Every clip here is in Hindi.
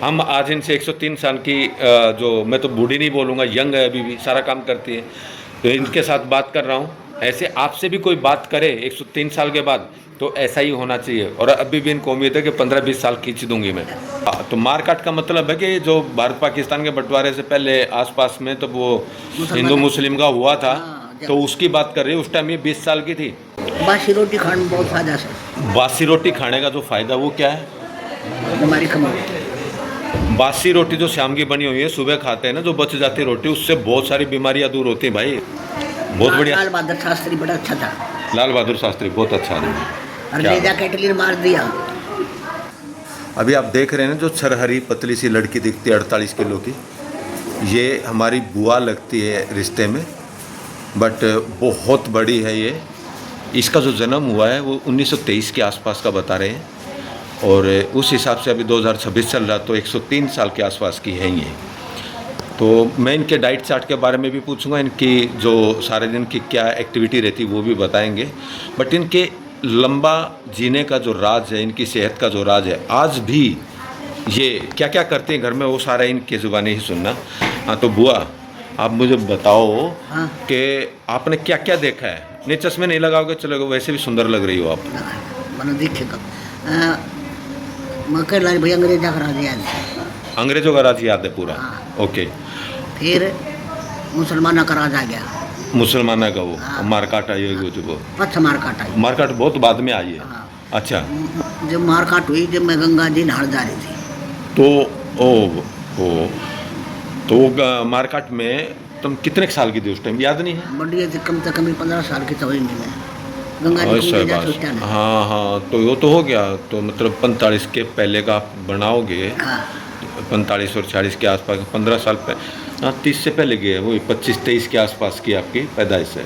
हम आज इनसे 103 साल की जो मैं तो बूढ़ी नहीं बोलूँगा, यंग है, अभी भी सारा काम करती है, तो इनके साथ बात कर रहा हूँ। ऐसे आपसे भी कोई बात करे 103 साल के बाद तो ऐसा ही होना चाहिए। और अभी भी इनको उम्मीद है कि 15-20 साल खींच दूंगी मैं। तो मारकाट का मतलब है कि जो भारत पाकिस्तान के बंटवारे से पहले आसपास में तो वो हिंदू मुस्लिम का हुआ था, तो उसकी बात कर रही है। उस टाइम ये 20 साल की थी। बासी रोटी खाने में बहुत फायदा है। बासी रोटी खाने का जो फायदा वो क्या है? बीमारी कम होती। बासी रोटी जो शाम की बनी हुई है, सुबह खाते हैं ना, जो बच जाती रोटी, उससे बहुत सारी बीमारियां दूर होती हैं भाई। बहुत बढ़िया। लाल बहादुर शास्त्री बड़ा अच्छा था। लाल बहादुर शास्त्री बहुत अच्छा आदमी। अंग्रेजा कैटलिन मार दिया। अभी आप देख रहे हैं जो छरहरी पतली सी लड़की दिखती है 48 किलो की, ये हमारी बुआ लगती है रिश्ते में, बट बहुत बड़ी है ये। इसका जो जन्म हुआ है वो 1923 के आसपास का बता रहे हैं, और उस हिसाब से अभी 2026 चल रहा, तो 103 साल के आसपास की है ये। तो मैं इनके डाइट चार्ट के बारे में भी पूछूंगा, इनकी जो सारे दिन की क्या एक्टिविटी रहती वो भी बताएंगे। बट इनके लंबा जीने का जो राज है, इनकी सेहत का जो राज है, आज भी ये क्या क्या करते हैं घर में, वो सारा इनके ज़ुबानी ही सुनना। हाँ, तो बुआ आप मुझे बताओ कि आपने क्या क्या देखा है। नहीं, चश्मे नहीं लगाओगे चलोगे, वैसे भी सुंदर लग रही हो आप। मैंने देखे तो मकर लाल भाई अंग्रेजा करा दिया। अंग्रेजों का राज याद है पूरा? ओके। फिर मुसलमाना का राज आ गया। मुसलमाना का वो मारकाट आई है, वो पथ मारकाट आई। मारकाट बहुत बाद में आई है। अच्छा। जब मारकाट हुई, जब मैं गंगा जी नहाने जा रही थी, तो मारकाट में तुम कितने साल की थी उस टाइम, याद नहीं है? बढ़िया थी, कम से कम 15 साल की तो हुई नहीं मैं। गंगा जी को जा सोचता नहीं। हाँ हाँ, तो वो तो हो गया। तो मतलब 45 के पहले का आप बनाओगे, 45 और 40 के आसपास, 15 साल पहले। हाँ, 30 से पहले गए, वो 25-23 के आसपास की आपकी पैदाइश है।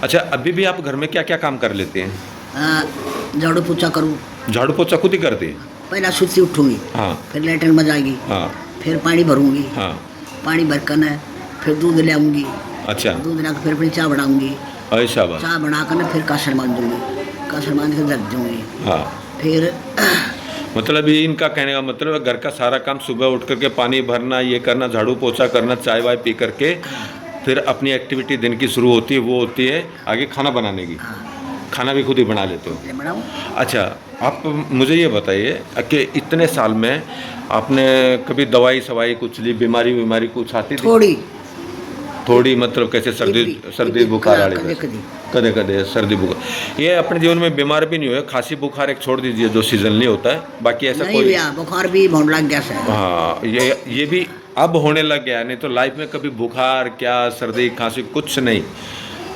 अच्छा, अभी भी आप घर में क्या क्या काम कर लेते हैं? झाड़ू पोछा करूँ। झाड़ू पोछा खुद ही करते हैं? पहला सुबह उठूंगी, हाँ, फिर लेटरिन में जाएगी, हाँ, फिर पानी भरूंगी, हाँ, पानी भरकर न फिर दूध ले आऊँगी। अच्छा, दूध ला फिर अपनी चाय बनाऊँगी। ऐसा बात। चाय बनाकर न फिर कासर मान दूँगी, कासर मान के रख दूँगी। हाँ, फिर मतलब ये इनका कहने का मतलब है घर का सारा काम, सुबह उठ करके पानी भरना, ये करना, झाड़ू पोछा करना, चाय वाय पी करके फिर अपनी एक्टिविटी दिन की शुरू होती है, वो होती है आगे खाना बनाने की। खाना भी खुद ही बना लेते हो? बनाऊँ। अच्छा, आप मुझे ये बताइए कि इतने साल में आपने कभी दवाई सवाई कुछ ली, बीमारी कुछ आती थी? थोड़ी मतलब कैसे? सर्दी बुखार वाले? कदे कदे सर्दी बुखार। ये अपने जीवन में बीमार भी नहीं हुए? खांसी बुखार एक छोड़ दीजिए जो सीजनली होता है, बाकी ऐसा कोई? बुखार भी होने लग गया सर। हाँ, ये भी अब होने लग गया, नहीं तो लाइफ में कभी बुखार क्या, सर्दी खांसी कुछ नहीं।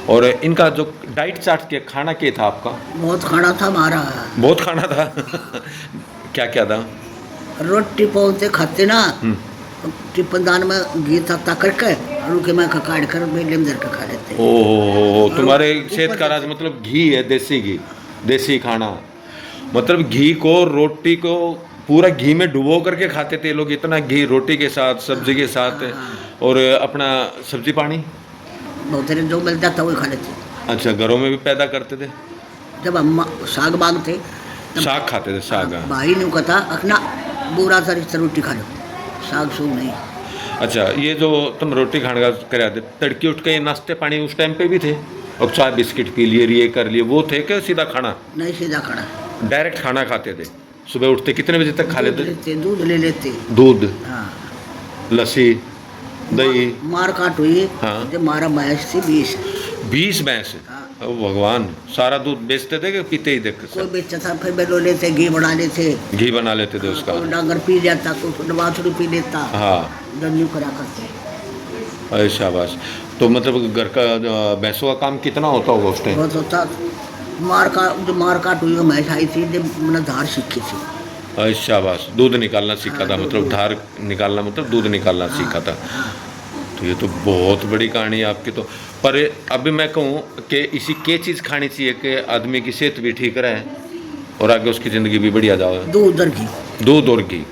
और इनका जो डाइट चार्ट के खाना क्या था आपका? बहुत खाना था हमारा। बहुत खाना था। क्या क्या था? रोटी पौते खाते ना, टिप्पणदान में घी तख्ता करके रुके में काट कर बेलम दर खा लेते। ओहो, तुम्हारे सेहत का राज मतलब घी है, देसी घी, देसी खाना। मतलब घी को, रोटी को पूरा घी में डुबो करके खाते थे लोग, इतना घी रोटी के साथ, सब्जी के साथ, और अपना सब्जी पानी बहुत जो मिलता था वही खा लेते। अच्छा, घरों में भी पैदा करते थे? जब हम साग मांगते, साग खाते थे? साग भाई ने कहता अपना बुरा सा रोटी खा लो, साग सूग नहीं। अच्छा, ये जो तुम रोटी खाने का करा थे, तड़की उठ के नाश्ते पानी उस टाइम पे भी थे? अब चाय बिस्किट पी लिए, ये कर लिए, वो थे क्या सीधा खाना? नहीं, सीधा खाना, डायरेक्ट खाना खाते थे। सुबह उठते कितने बजे तक खा लेते? दूध ले लेते। दूध, लस्सी, दही। मार काट हुई। हाँ, जब मारा भैंस थी 20 भैंस। ओ भगवान, सारा दूध बेचते थे कि पीते ही? देख कोई बेचता था, फिर बेलो लेते, घी बना लेते थे उसका। डांगर पी जाता, कोई बाछड़ी पी लेता। हाँ, दन्यू करा करते। ऐसा बस। तो मतलब घर का भैंसों का काम कितना होता होगा उस टाइम? बहुत होता। जो मार काट हुई भैंस आई थी, जब मैंने धार सीखी थी। अच्छा, बस दूध निकालना सीखा था, मतलब धार निकालना मतलब दूध निकालना सीखा था। तो ये तो बहुत बड़ी कहानी है आपकी। तो पर अभी मैं कहूँ कि इसी के चीज़ खानी चाहिए कि आदमी की सेहत भी ठीक रहे और आगे उसकी ज़िंदगी भी बढ़िया जाए? दूध और घी।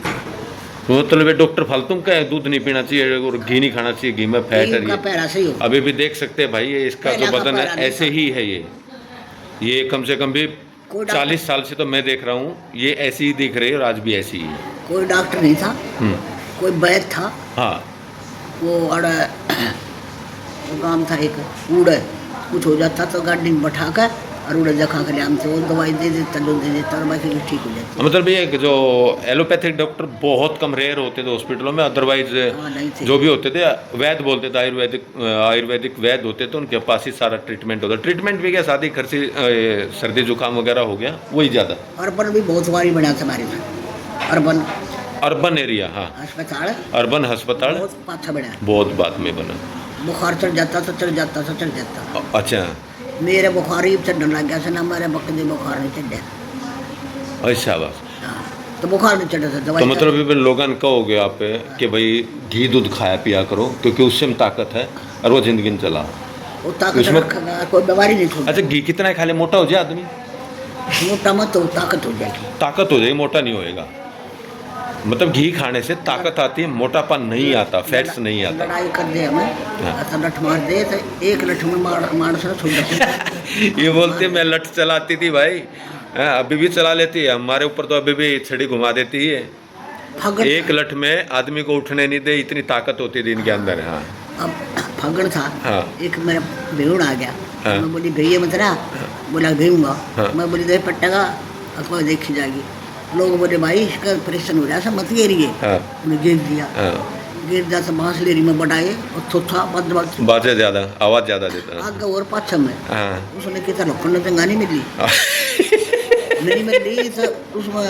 तो मतलब डॉक्टर फालतू का है, दूध नहीं पीना चाहिए और घी नहीं खाना चाहिए, घी में फैट है। अभी भी देख सकते हैं भाई, ये इसका जो बदन है ऐसे ही है। ये कम से कम भी 40 साल से तो मैं देख रहा हूँ, ये ऐसी ही दिख रही है और आज भी ऐसी ही है। कोई डॉक्टर नहीं था, कोई वैद्य था। हाँ वो अड़ वो काम था एक उड़, कुछ हो जाता तो गाड़ी में बैठा कर और उड़ जखा कर हमसे वो दवाई दे देता, जो दे देता और बाकी जो ठीक हो जाती। मतलब ये कि जो एलोपैथिक डॉक्टर बहुत कम रेयर होते थे हॉस्पिटलों में, अदरवाइज हाँ, नहीं थे। जो भी होते थे वैद्य बोलते थे, आयुर्वेदिक वैद्य होते थे, उनके पास ही सारा ट्रीटमेंट होता। ट्रीटमेंट भी क्या, शादी खर्ची सर्दी जुकाम वगैरह हो गया वही ज़्यादा। अर्बन भी बहुत बारी बना था हमारे में, अर्बन एरिया, हाँ अस्पताल अर्बन अस्पताल बहुत पाछा बना। बहुत बाद में बना। बुखार चढ़ जाता था, चढ़ जाता था, चढ़ जाता। अच्छा मेरे बुखार ही चढ़ने लग गया था ना, मेरे बकरे बुखार नहीं चढ़ा। अच्छा बस। हाँ, तो बुखार नहीं चढ़ा था, दवाई तो मतलब भी लोगन कहोगे आप कि भाई घी दूध खाया पिया करो क्योंकि उससे में ताकत है और वो जिंदगी में चला। वो ताकत उसमें- रखेगा, कोई बीमारी नहीं छोड़ता। अच्छा घी कितना खा ले मोटा हो जाए आदमी? मोटा मत हो, ताकत हो जाएगी। ताकत हो जाएगी, मोटा नहीं होएगा। मतलब घी खाने से ताकत आती है, मोटापन नहीं आता, फैट्स नहीं आता। लड़ाई कर दे हमें, हाँ। ऐसा लठ मार दे तो एक लठ में मार से छोड़ देते। ये बोलते मैं लठ चलाती थी भाई, हाँ, अभी भी चला लेती है, हमारे ऊपर तो अभी भी छड़ी घुमा देती है। फगड़ एक लठ में आदमी को उठने नहीं दे, इतनी ताकत होती थी इनके अंदर। हाँ अब फगड़ था। हाँ। एक मेरा भेड़ आ गया, हाँ। मैं बोली भैया मत रहा, बोला भेऊंगा। हाँ। मैं बोली दे पट्टेगा अखबार देखी जाएगी। लोग बोले भाई इसका ऑपरेशन हो रहा है, मत गिरिए। हाँ उन्हें गिर दिया, हाँ। गिर दिया तो बांस लेरी में बढ़ाए और थोथा बंद बंद बातें ज़्यादा, आवाज़ ज़्यादा देता। आगे और पाछा में हाँ उसने कितना लोखंड में गानी मिली नहीं मिली तो उसमें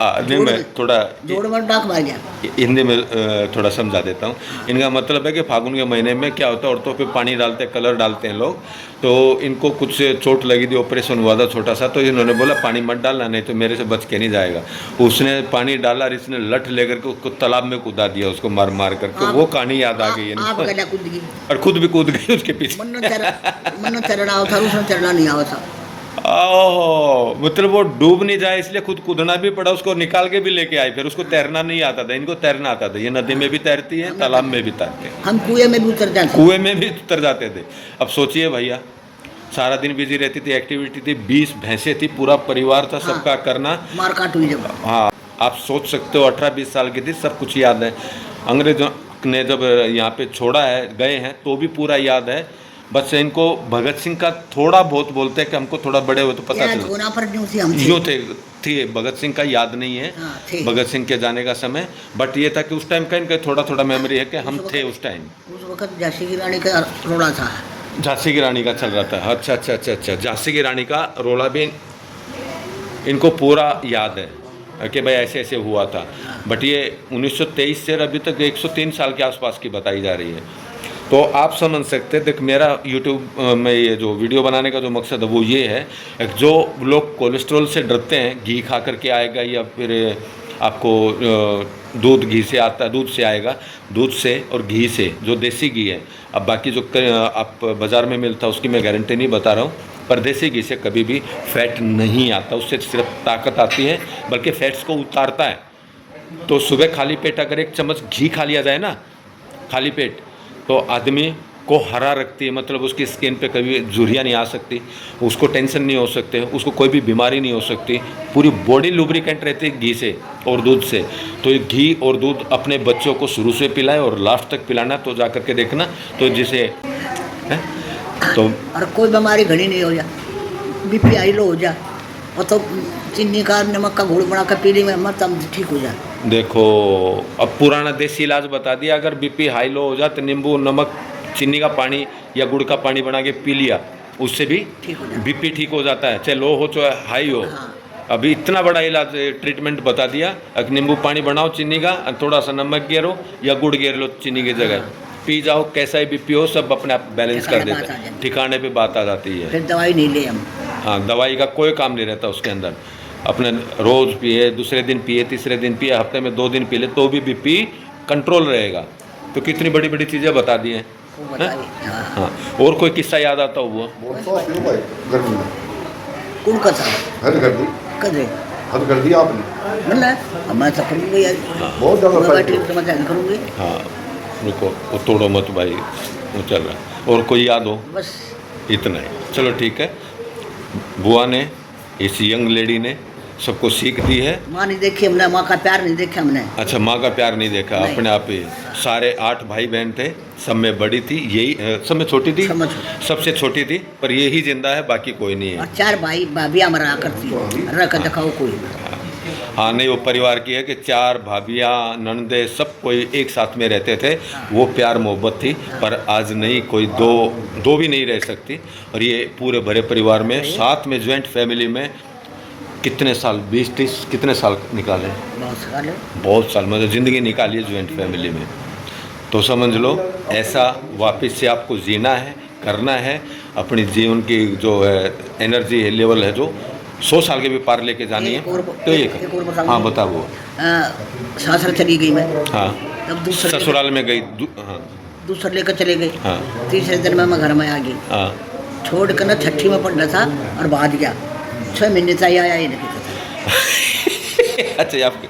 नहीं मैं थोड़ा जोड़ में डाक मार गया। हिंदी में थोड़ा समझा देता हूँ। इनका मतलब है कि फागुन के महीने में क्या होता है, औरतों पे पानी डालते हैं, कलर डालते हैं लोग, तो इनको कुछ चोट लगी थी, ऑपरेशन हुआ था छोटा सा, तो इन्होंने बोला पानी मत डालना नहीं तो मेरे से बच के नहीं जाएगा। उसने पानी डाला और इसने लठ लेकर के उसको तालाब में कूदा दिया, उसको मार मार करके। वो कहानी याद आ गई आप इनको गला कूद गई, और खुद भी कूद गई उसके पीछे। मन चढ़ना होता उसने चढ़ना नहीं आवा था। ओह मतलब वो डूब नहीं जाए इसलिए खुद कूदना भी पड़ा, उसको निकाल के भी लेके आई। फिर उसको तैरना नहीं आता था, इनको तैरना आता था। ये नदी में भी तैरती है, तालाब में भी तैरते हैं, हम कुएं में भी उतर जाते। कुएं में भी उतर जाते थे। अब सोचिए भैया, सारा दिन बिजी रहती थी, एक्टिविटी थी, 20 भैंसें थी, पूरा परिवार था, सबका करना। मार काट हुई जब। हाँ आप सोच सकते हो, 18-20 साल की थी, सब कुछ याद है। अंग्रेजों ने जब यहाँ पे छोड़ा है, गए हैं, तो भी पूरा याद है। बस इनको भगत सिंह का थोड़ा बहुत बोलते हैं कि हमको थोड़ा बड़े हुए तो पता चला। होना पर न्यू थी हम जो थे भगत सिंह का याद नहीं है। हाँ, थे। भगत सिंह के जाने का समय, बट ये था कि उस टाइम का इनका थोड़ा थोड़ा मेमोरी है कि हम थे उस टाइम। उस वक्त झांसी की रानी का रोड़ा था। झांसी की रानी का चल रहा था। अच्छा अच्छा अच्छा अच्छा, झांसी की रानी का रोला भी इनको पूरा याद है कि भाई ऐसे ऐसे हुआ था। बट ये 1923 से अभी तक 103 साल के आसपास की बताई जा रही है। तो आप समझ सकते हैं। देख मेरा यूट्यूब में ये जो वीडियो बनाने का जो मकसद है वो ये है, जो लोग कोलेस्ट्रॉल से डरते हैं, घी खा करके आएगा या फिर आपको दूध घी से आता, दूध से आएगा, दूध से और घी से, जो देसी घी है। अब बाकी जो आप बाज़ार में मिलता है उसकी मैं गारंटी नहीं बता रहा हूँ, पर देसी घी से कभी भी फैट नहीं आता, उससे सिर्फ ताकत आती है, बल्कि फैट्स को उतारता है। तो सुबह खाली पेट अगर 1 चम्मच घी खा लिया जाए ना, खाली पेट, तो आदमी को हरा रखती है। मतलब उसकी स्किन पे कभी झुर्रियाँ नहीं आ सकती, उसको टेंशन नहीं हो सकते, उसको कोई भी बीमारी नहीं हो सकती, पूरी बॉडी लुब्रिकेंट रहती है घी से और दूध से। तो ये घी और दूध अपने बच्चों को शुरू से पिलाए और लास्ट तक पिलाना, तो जा कर के देखना तो जिसे है तो और कोई बीमारी घड़ी नहीं हो जा, बीपी हाई लो हो जा, और तो चीनी का नमक का घोल बना कर पी ली में मत हम ठीक हो जा। देखो अब पुराना देसी इलाज बता दिया, अगर बीपी हाई लो हो जाए तो नींबू नमक चीनी का पानी या गुड़ का पानी बना के पी लिया, उससे भी ठीक हो जाता। बीपी ठीक हो जाता है, चाहे लो हो चाहे हाई हो। हाँ। अभी इतना बड़ा इलाज ट्रीटमेंट बता दिया। अब नींबू पानी बनाओ चीनी का, थोड़ा सा नमक गेरो या गुड़ गेर लो चीनी की जगह, पी जाओ, कैसा ही बीपी हो सब अपने आप बैलेंस कर ठिकाने देता बात आ है, जाती है। ठिकाने पे बात आ जाती है। फिर दवाई नहीं ले हम। हाँ दवाई का कोई काम नहीं रहता उसके अंदर। अपने रोज़ पिए, दूसरे दिन पिए, तीसरे दिन पिए, हफ्ते में 2 दिन पी ले तो भी बीपी कंट्रोल रहेगा। तो कितनी बड़ी बड़ी चीज़ें बता दी हैं। वो बताइए। हाँ। हाँ और कोई किस्सा याद आता हुआ? बहुत सौ क्यों भाई गर्मी में कौन का था हद कर दी, कदरे हद कर दी आपने। मतलब मैं तो करूँगी यार, बहुत ज़्यादा मैं फायदे। ठीक तो मैं करूँगी हाँ रुको, वो तोड़ो मत भाई, वो चल रहा है। और कोई याद हो? बस। इतना ही, चलो ठीक है। बुआ ने, इस यंग लेडी ने सबको सीख दी है। माँ नहीं देखी हमने, माँ का प्यार नहीं देखा हमने। अच्छा, माँ का प्यार नहीं देखा नहीं। अपने आप ही। सारे 8 भाई बहन थे, सब में बड़ी थी, यही सब में छोटी थी, सब में छोटी। सबसे छोटी थी, पर यही जिंदा है, बाकी कोई नहीं है। और 4 भाई भाभी हमारा करती रह कर दिखाओ कोई ना। हाँ, नहीं, वो परिवार की है कि 4 भाभियाँ ननदे सब कोई एक साथ में रहते थे, वो प्यार मोहब्बत थी। पर आज नहीं, कोई दो भी नहीं रह सकती। और ये पूरे भरे परिवार में साथ में ज्वाइंट फैमिली में कितने साल, 20-30 कितने साल निकाले? बहुत सारे। बहुत साल, मतलब ज़िंदगी निकाली है ज्वाइंट फैमिली में। तो समझ लो, ऐसा वापस से आपको जीना है, करना है। अपनी जीवन की जो है एनर्जी है, लेवल है, जो 100 साल के भी पार लेके जानी है। तो ये एक और बताऊं। हाँ, बता वो। सासर चली गई मैं। हाँ, तब दूसरे ससुराल में गई। हाँ दूसरे लेकर चले गए। हाँ तीसरे दिन में मैं घर में आ गई। हाँ। छोड़ कर ना 6ठी में पढ़ना था और भाग गया। 6 महीने तक आया ही नहीं था। अच्छा, ये आपके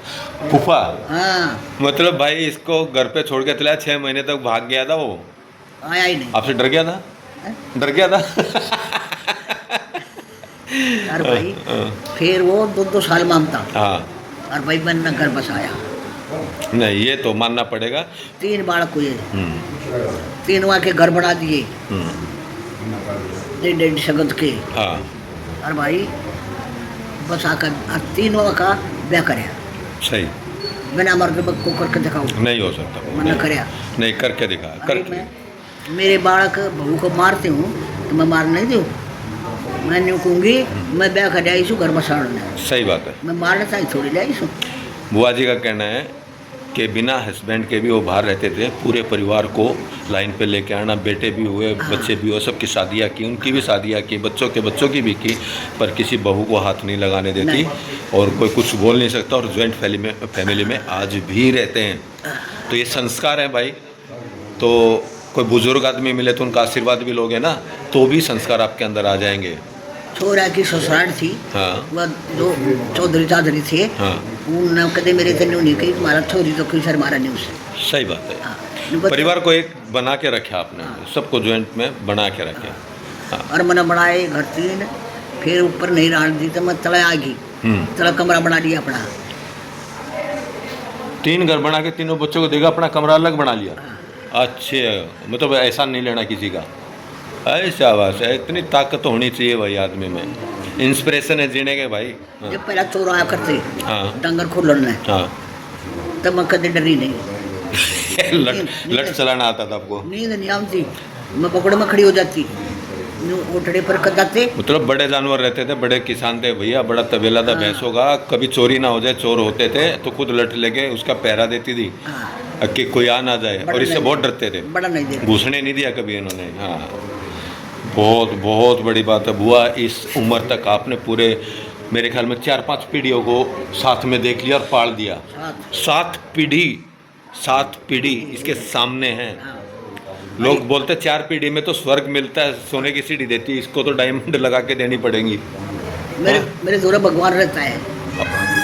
फूफा? हाँ, मतलब भाई इसको घर पे छोड़ के चला, 6 महीने तक भाग गया था वो, आया ही नहीं। आपसे डर गया था? हैं? डर गया था? और भाई फिर वो 2 साल मांगता हाँ, और भाई बन घर बसाया। नहीं, ये तो मानना पड़ेगा। 3 बालक हुए, हम्म, 3 वहाँ के घर बढ़ा दिए, हम्म, 1.5 शगत के। हाँ, और भाई बसा कर और 3 का ब्याह कराया। सही। बिना मर के को करके दिखाओ। नहीं हो सकता वो, मैंने नहीं, कराया। नहीं, करके दिखा, अरे करके। मैं मेरे बालक बहू को मारते हूँ तो मैं मार नहीं दूँ। मैं नहीं कहूँगी मैं ब्याह कर आई घर बसाड़ने। सही बात है। मैं मारना चाहिए थोड़ी लाई सू। बुआ जी का कहना है कि बिना हस्बैंड के भी वो बाहर रहते थे, पूरे परिवार को लाइन पे लेके आना, बेटे भी हुए, बच्चे भी हुए, सबकी शादियाँ की, उनकी भी शादियाँ की, बच्चों की भी की, पर किसी बहू को हाथ नहीं लगाने देती नहीं। और कोई कुछ बोल नहीं सकता। और ज्वाइंट फैमिली में आज भी रहते हैं। तो ये संस्कार है भाई। तो कोई बुजुर्ग आदमी मिले तो उनका आशीर्वाद भी लोगे ना, तो भी संस्कार आपके अंदर आ जाएंगे। छोरा की ससुराल थी, हाँ वह जो चौधरी चाधरी थे, हाँ, उन कदे मेरे से नहीं कही मारा छोरी तो कोई सर मारा नहीं उसे। सही बात है। हाँ, परिवार को एक बना के रखा आपने, सबको ज्वाइंट में बना के रखे। हाँ, और मैंने बनाए घर 3, फिर ऊपर नहीं रान दी तो मैं तला आ गई। तला कमरा बना लिया अपना। 3 घर बना के तीनों बच्चों को देगा, अपना कमरा अलग बना लिया। अच्छे, मतलब एहसान नहीं लेना किसी का। ऐसा बात है, इतनी ताकत होनी चाहिए भाई आदमी में। इंस्पिरेशन है जीने के भाई। हाँ, जब पहला चोर आया करते हाँ डंगर खोलने, हाँ। तब मैं कदे डरी नहीं। लट चलाना आता था आपको? नींद नहीं आती, मैं पकड़ में खड़ी हो जाती, उठड़े पर कदाते। मतलब बड़े जानवर रहते थे, बड़े किसान थे भैया, बड़ा तबेला था भैंसों का, कभी चोरी ना हो जाए, चोर होते थे तो खुद लट लेके उसका पहरा देती थी कि कोई आ ना जाए, और इससे बहुत डरते थे। बड़ा नहीं दे घुसने नहीं दिया कभी इन्होंने। हाँ, बहुत बहुत बड़ी बात है बुआ। इस उम्र तक आपने पूरे मेरे ख्याल में 4-5 पीढ़ियों को साथ में देख लिया और पाल दिया। 7 पीढ़ी इसके सामने हैं। लोग बोलते 4 पीढ़ी में तो स्वर्ग मिलता है, सोने की सीढ़ी देती है, इसको तो डायमंड लगा के देनी पड़ेगी। मेरे जोरा भगवान रहता है।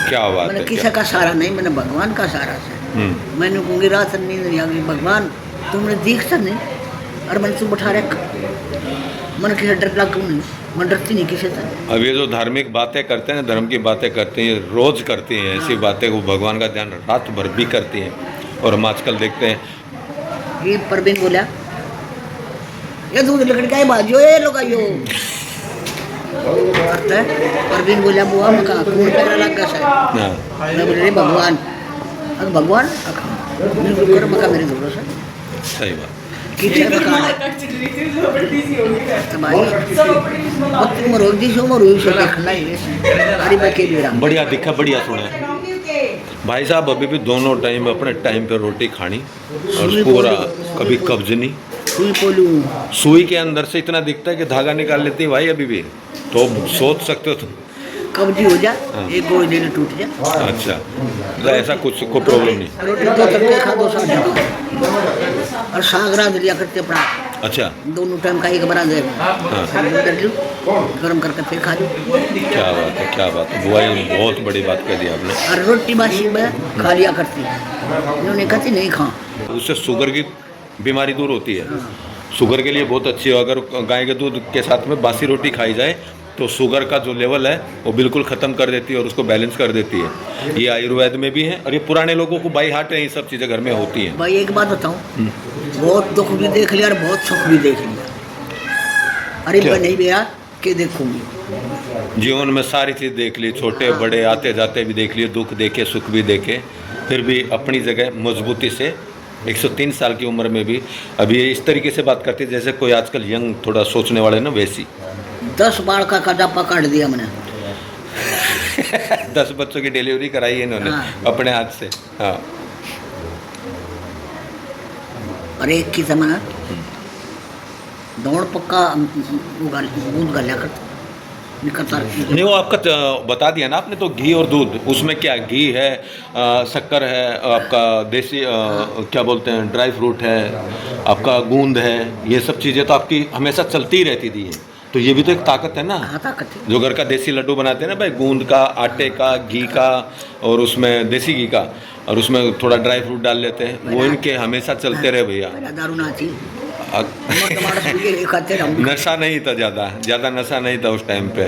क्या बात मैंने है, किसी क्या? का सहारा नहीं, मैंने भगवान का सहारा है। मैंने कहूँगी रात नींद नहीं आ गई, भगवान तुमने दीखता नहीं और मैंने तुम बैठा रखा। मैंने किसी डर लग क्यों नहीं, मैं डरती नहीं किसी से। अब ये जो धार्मिक बातें करते हैं, धर्म की बातें करते हैं, रोज करती हैं ऐसी बातें को, भगवान का ध्यान रात भर भी करती हैं। और हम आजकल देखते हैं ये परवीन बोला ये दूध लकड़ी का बाजो ये लोग आयो परवीन बोला बुआ मैं कहा कौन पैरा लग गया सर। हाँ, मैं बोले रे भगवान, अगर भगवान कर मका मेरे दूर से सही बात। किचे मका तुम्हारी मरोग दी सो मरोग से देखना ही अरे मैं के बेड़ा बढ़िया दिखा, बढ़िया सुना। भाई साहब अभी भी दोनों टाइम अपने टाइम पे रोटी खानी और पूरा कभी कब्ज नहीं। सुई पोलू सुई के अंदर से इतना दिखता है कि धागा निकाल लेती है भाई अभी भी। तो सोच सकते हो तुम। कब्जी हो जा, एक गोली देने टूट जा। अच्छा, तो ऐसा कुछ कोई प्रॉब्लम नहीं। रोटी 2 तड़के खा 2 साग और साग रात लिया करते अपना। अच्छा, दोनों टाइम का एक बना दे गरम करके फिर खा लो। क्या बात है, क्या बात है बुआ, ये बहुत बड़ी बात कह दी आपने। और रोटी बासी में खा लिया करती, इन्होंने कहती नहीं खा। उससे शुगर की बीमारी दूर होती है। शुगर के लिए बहुत अच्छी है। अगर गाय के दूध के साथ में बासी रोटी खाई जाए तो शुगर का जो लेवल है वो बिल्कुल ख़त्म कर देती है और उसको बैलेंस कर देती है। ये आयुर्वेद में भी है और ये पुराने लोगों को बाई हार्ट ये सब चीज़ें घर में होती हैं। भाई एक बात बताऊं, बहुत दुख भी देख लिया और बहुत सुख भी देख लिया। अरे क्या? मैं नहीं गया कि देखूंगी। जीवन में सारी चीज़ देख ली, छोटे बड़े आते जाते भी देख लिए, दुख देखे सुख भी देखे, फिर भी अपनी जगह मजबूती से 103 साल की उम्र में भी अभी ये इस तरीके से बात करती है जैसे कोई आजकल यंग थोड़ा सोचने वाले ना वैसी। 10 बार का कदापा काट दिया मैंने। 10 बच्चों की डिलीवरी कराई है इन्होंने हाँ। अपने हाथ से। हाँ। और एक की समय दौड़ पक्का दूध गलिया करता निकलता। नहीं वो आपका बता दिया ना आपने, तो घी और दूध, उसमें क्या घी है, शक्कर है, आपका देसी क्या बोलते हैं ड्राई फ्रूट है, आपका गूंद है, ये सब चीज़ें तो आपकी हमेशा चलती ही रहती थी। तो ये भी तो एक ताकत है ना। हाँ, ताकत है। जो घर का देसी लड्डू बनाते हैं ना भाई, गूंद का, आटे का, घी का और उसमें देसी घी का और उसमें थोड़ा ड्राई फ्रूट डाल लेते हैं, वो इनके हमेशा चलते रहे भैया। मेरा दारू ना थी। खाते रहूं। नशा नहीं था, ज़्यादा नशा नहीं था उस टाइम पे,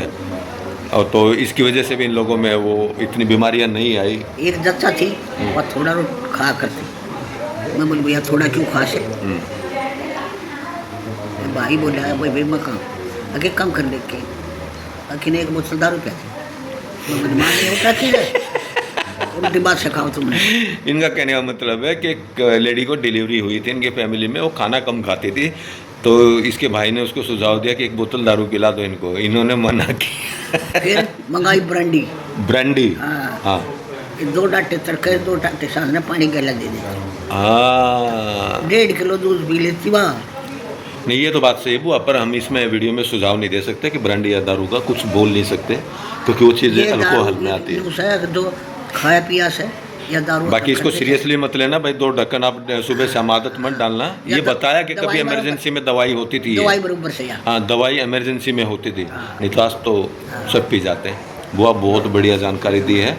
और तो इसकी वजह से भी इन लोगों में वो इतनी बीमारियां नहीं आई। एक जच्चा थी और थोड़ा रोट खा करती। मैं बोली भैया थोड़ा क्यों खा से? भाई बोला भाई मैं कम आगे कम कर लेके आखिर एक बोतल दारू क्या थी। मैं बोली मां नहीं होता थी उल्टी बात सिखाओ तुमने। इनका कहने का मतलब है कि एक लेडी को डिलीवरी हुई थी इनके फैमिली में, वो खाना कम खाती थी, तो इसके भाई ने उसको सुझाव दिया कि एक बोतल दारू पिला दो इनको, इन्होंने मना किया। फिर मंगाई ब्रांडी। ब्रांडी। हाँ। हाँ। 2 डाटे तड़के 2 डाटे सामने पानी गला दे देती। हाँ 1.5 किलो दूध पी लेती वहाँ। नहीं ये तो बात सही है बुआ, पर हम इसमें वीडियो में सुझाव नहीं दे सकते कि ब्रांडी या दारू का कुछ बोल नहीं सकते, क्योंकि वो चीज़ें अल्कोहल में आती है। जो खाया पिया से या दारू। बाकी इसको सीरियसली मत लेना भाई, 2 ढक्कन आप सुबह शाम आदत मत डालना। ये बताया कि कभी इमरजेंसी में दवाई होती थी, दवाई बराबर से। हाँ दवाई इमरजेंसी में होती थी, नहीं तो आज तो सब पी जाते हैं। बुआ बहुत बढ़िया जानकारी दी है,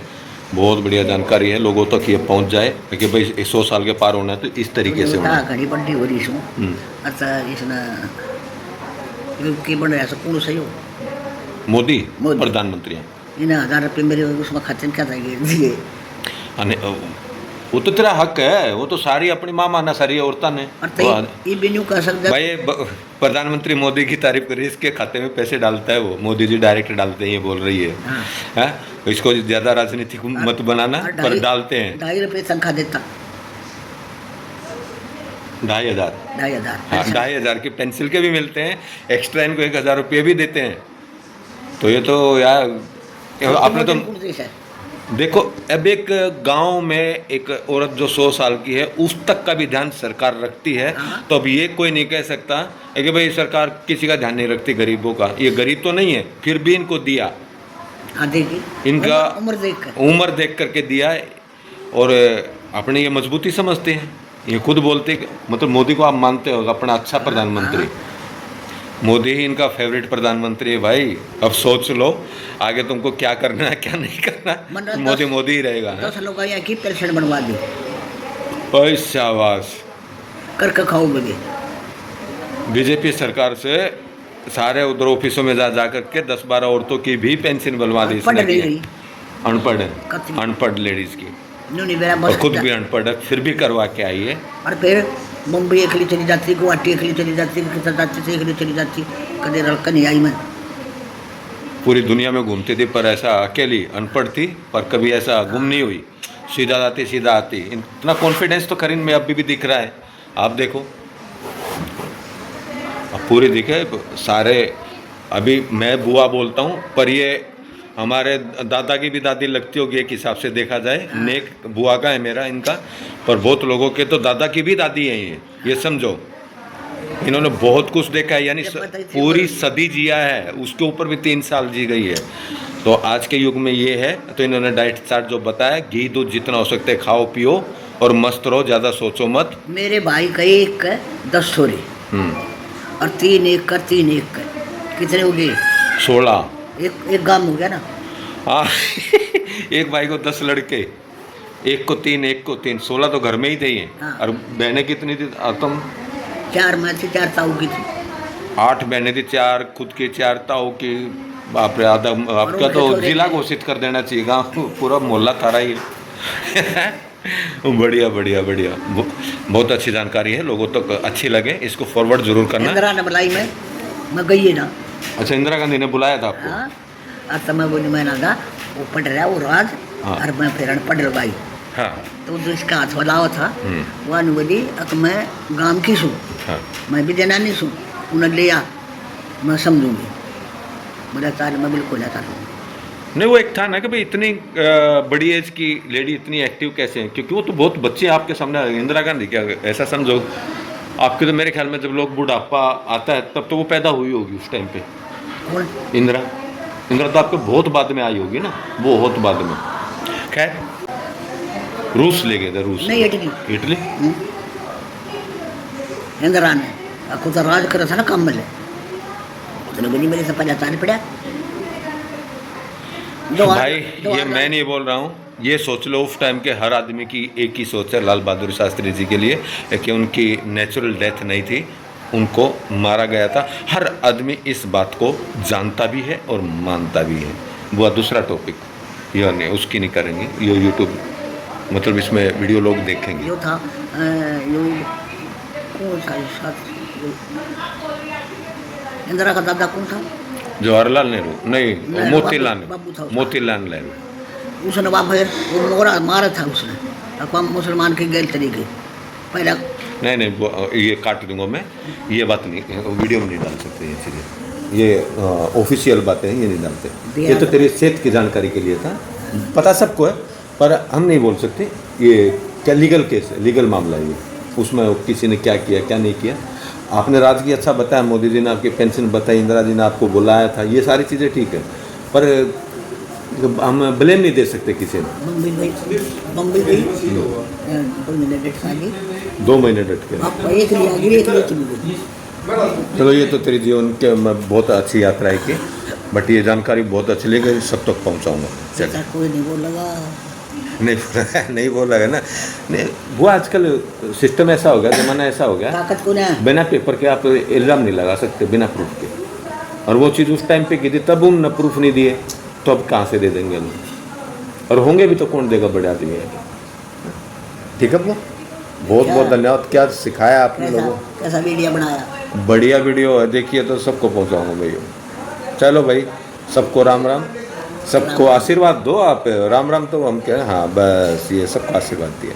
बहुत बढ़िया जानकारी है, लोगों तक ये पहुंच जाए कि भाई 100 साल के पार होना है तो इस तरीके से होना। घड़ी बड्डी हो रही हूँ। अच्छा इसने के बन रहा कौन सही हो? मोदी प्रधानमंत्री हैं। इन्हें 1000 रुपये मेरे उसमें खाते में क्या था दिए। वो तो तेरा हक है, वो तो सारी अपनी माँ माना सारी औरतां ने। ये भी नहीं कह सकता भाई प्रधानमंत्री मोदी की तारीफ करिए, इसके खाते में पैसे डालता है वो, मोदी जी डायरेक्ट डालते हैं, ये बोल रही है। हाँ? इसको ज़्यादा राजनीतिक मत बनाना, पर डालते हैं। 2.5 रुपये तनख्वाह देता। 2,500। 2,500। हाँ 2,500 की पेंसिल के भी मिलते हैं, एक्स्ट्रा इनको 1,000 रुपये भी देते हैं। तो ये तो यार आपने तो देखो, अब एक गांव में एक औरत जो 100 साल की है उस तक का भी ध्यान सरकार रखती है। तो अब ये कोई नहीं कह सकता कि भाई सरकार किसी का ध्यान नहीं रखती गरीबों का। ये गरीब तो नहीं है, फिर भी इनको दिया, इनका उम्र देख करके दिया, और अपनी ये मजबूती समझते हैं। ये खुद बोलते, मतलब मोदी को आप मानते हो अपना अच्छा प्रधानमंत्री, मोदी ही इनका फेवरेट प्रधानमंत्री है भाई। अब सोच लो आगे तुमको क्या करना है क्या नहीं करना, मोदी मोदी ही रहेगा। 10 लोग यहाँ की पेंशन बनवा दी, शाबाश करके खाओ बगे। बीजेपी सरकार से सारे उधर ऑफिसों में जा करके 10-12 औरतों की भी पेंशन बनवा दी इसने। अनपढ़ लेडीज की, और खुद भी अनपढ़ है फिर भी करवा के आई है। और फिर मुंबई अकेली चली जाती, गुवाहाटी अकेली चली जाती, अकेली चली जाती, कदे रड़का नहीं आई। मैं पूरी दुनिया में घूमती थी, पर ऐसा अकेली अनपढ़ थी, पर कभी ऐसा गुम नहीं हुई, सीधा आती। इतना कॉन्फिडेंस तो करीन में अभी भी दिख रहा है, आप देखो अब पूरी दिखे सारे। अभी मैं बुआ बोलता हूँ, पर ये हमारे दादा की भी दादी लगती होगी एक हिसाब से देखा जाए। नेक बुआ का है मेरा इनका, पर बहुत लोगों के तो दादा की भी दादी है ये समझो। इन्होंने बहुत कुछ देखा है, यानी पूरी सदी जिया है, उसके ऊपर भी 3 साल जी गई है। तो आज के युग में ये है, तो इन्होंने डाइट चार्ट जो बताया, घी दूध जितना हो सकता है खाओ पियो और मस्त रहो, ज़्यादा सोचो मत। मेरे भाई का 1 का 10 छोरे और 3 1 का 3 1 का कितने हो गए? 16। एक गांव हो गया ना। हाँ एक भाई को 10 लड़के, एक को 3 एक को 3, 16 तो घर में ही थे। हाँ। और बहनें कितनी थी तुम? 4 मैं थी, 4 ताऊ की थी। 8 बहनें थी, 4 खुद की, 4 ताऊ की, बाप रे, आधा आपका तो जिला घोषित कर देना चाहिए, गाँव पूरा मोहल्ला थारा ही बढ़िया बढ़िया बढ़िया, बहुत अच्छी जानकारी है, लोगों तक अच्छी लगे, इसको फॉरवर्ड जरूर करना। इंदिरा ने बुलाई मैं गई है ना। अच्छा, इंदिरा गांधी ने बुलाया था आपको? हाँ, और तो मैं बोली मैं ना था वो पढ़ रहा वो राज। हाँ। और मैं फिर पढ़ भाई। हाँ तो जो इसका हाथ वाला था वो बोली अब मैं गांव की सूँ। हाँ मैं भी देना नहीं सूँ, उन्हें ले आ, मैं समझूंगी। बोला तार मैं बिल्कुल आता हूँ। नहीं, वो एक था ना कि भाई इतनी बड़ी एज की लेडी इतनी एक्टिव कैसे है, क्योंकि वो तो बहुत बच्चे आपके सामने। इंदिरा गांधी क्या, ऐसा समझो आपके, तो मेरे ख्याल में जब लोग बुढ़ापा आता है तब तो वो पैदा हुई होगी उस टाइम पे। कौन? इंदिरा तो आपके बहुत बाद में आई होगी ना, बहुत बाद में। खैर, रूस ले गए थे, रूस नहीं, इटली। इटली। इंदिरा ने आपको तो राज करा था ना कम मिले, उसने बोली मेरे से पहले तार पड़ा। भाई ये मैं नहीं बोल रहा हूँ, ये सोच लो उस टाइम के हर आदमी की एक ही सोच है लाल बहादुर शास्त्री जी के लिए, कि उनकी नेचुरल डेथ नहीं थी, उनको मारा गया था। हर आदमी इस बात को जानता भी है और मानता भी है। वो दूसरा टॉपिक, ये नहीं, उसकी नहीं करेंगे, ये यूट्यूब मतलब इसमें वीडियो लोग देखेंगे। जो था यो कौन था साथ, इंदिरा का दादा कौन था? जवाहरलाल नेहरू नहीं, मोतीलाल बाबू था उसका। मोतीलाल नेहरू। उसने वहाँ फिर वो मोरा मारा था उसने, अब मुसलमान के गैर तरीके पहला। नहीं, ये काट दूंगा मैं, ये बात नहीं, वीडियो में नहीं डाल सकते ये चीज़ें, ये ऑफिशियल बातें हैं, ये नहीं डालते। ये तो तेरी सेहत की जानकारी के लिए था, पता सबको है, पर हम नहीं बोल सकते। ये क्या लीगल केस है, लीगल मामला है ये, उसमें किसी ने क्या किया क्या नहीं किया। आपने राज की अच्छा बताया, मोदी जी ने आपकी पेंशन बताई, इंदिरा जी ने आपको बुलाया था, ये सारी चीज़ें ठीक है, पर हम ब्लेम नहीं दे सकते किसी ने। बम्बई गई 2 महीने डेट खाली, 2 महीने डट के। अब एक लिया गिरी, एक लिए चली गई। चलो, ये तो तेरे जीवन के बहुत अच्छी यात्रा है की, बट ये जानकारी बहुत अच्छी लगी, सब तक पहुँचाऊँगा। ऐसा कोई नहीं बोल लगा, नहीं बोला है ना, नहीं वो आजकल सिस्टम ऐसा हो गया, जमाना ऐसा हो गया, ताकत को ना बिना पेपर के आप इल्ज़ाम नहीं लगा सकते, बिना प्रूफ के। और वो चीज़ उस टाइम पे की थी, तब उन प्रूफ नहीं दिए, तो अब कहाँ से दे देंगे हम? और होंगे भी तो कौन देगा, बड़े आदमी है। ठीक है, वो बहुत बहुत धन्यवाद। क्या सिखाया आपने लोगों को, कैसा वीडियो बनाया, बढ़िया वीडियो है, देखिए तो सबको पहुँचाऊँगा भैया। चलो भाई, सबको राम राम, सबको आशीर्वाद दो आप। राम राम तो हम क्या, हाँ बस ये सबको आशीर्वाद दिया।